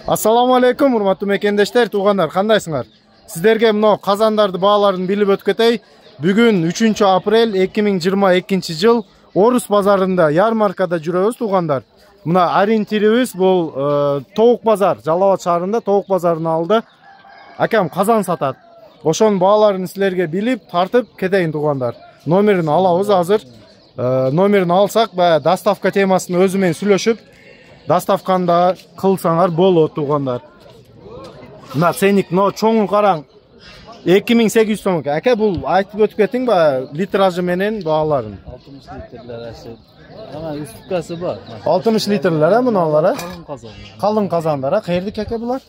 Assalamu alaikum, урматтуу мекендештер, туугандар, кандайсыңар? Сиздерге мына казандарды бааларын билип өткөтөй. Бүгүн 3 апрель 2022 жыл Орус базарында ярмаркада жүрөбүз, туугандар. Мына ориентирибиз бул Тоок базар, Жалал Абад шаарында Тоок базарынын алдында акам казан сатат. Ошонун бааларын силерге билип, тартып кетейин, туугандар. Номерин алабыз азыр. Номерин алсак, доставка темасын өзү менен сүйлөшүп, доставканда кылсаңар болот, туугандар. Мына ценик, чоңун караң. 2800 сом. Ака, бул айтып өтүп кетиң ба литражы менен бааларын? 60 литрлер ашы. Ана үстүкасы бар. 60 литрлер мыналар, Калын казандар. Калын казандар, каердик ака булар?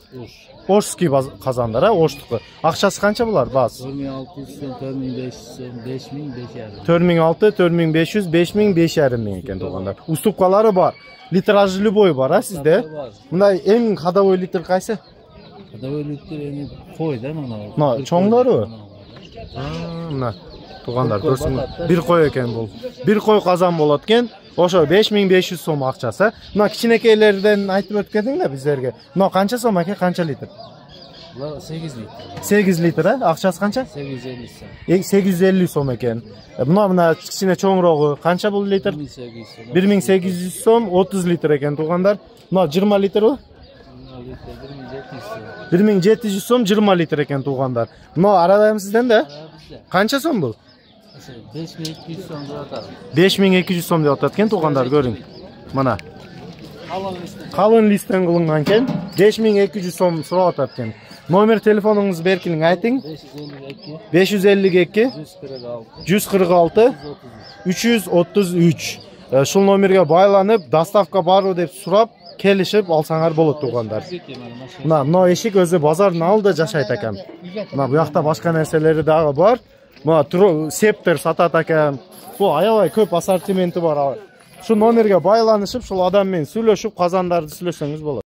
Ошский казандар, Оштуку. Акчасы канча булар, баз? 4600 сом, 4500 сом, 5500. 4600, 4500, 5500 миң экен, туугандар. Уступкалары бар. Литражы любой бар, сизде? Мындай эң кадавой литр кайсы? Кадавой литр эми кой да мына. Мына чоңдору? Мына туугандар, көрсөңөр. Бир кой экен бул. Бир кой казан болот экен. Ошо 5500 сом акчасы. Мына кичинекейлерден айтып өткөдүң да биздерге. Мына канча сом аке, канча литр? 8 литр. 8 литр, акчасы канча? 850 сом. 850 сом экен. Мына кичине чоңрогу канча бул литр? 1800 сом, 30 литр экен, туугандар. Мына 20 литрбы? 1700 сом, 20 литр экен, туугандар. Мына арадайм сизден да? Канча сом бул? 5200 сом деп атат. 5200 сом деп атат экен, туугандар, көрүң. Мына калын листтен кылынган экен. 5200 сом сурап атат экен. Номер телефонуңузду беркилиң, айтың. 552 146 333. Шул номерге байланып, доставка барбы деп сурап, келишип алсаңар болот, туугандар. Мына эшик өзү базардын алдында жашайт акам. Мына буякта башка нерселери дагы бар. Мына септер сатат акам. Бул аябай көп ассортименти бар. Шу номерге байланышып, шул адам менен сүйлөшүп, казандарды сүйлөсөңүз болот.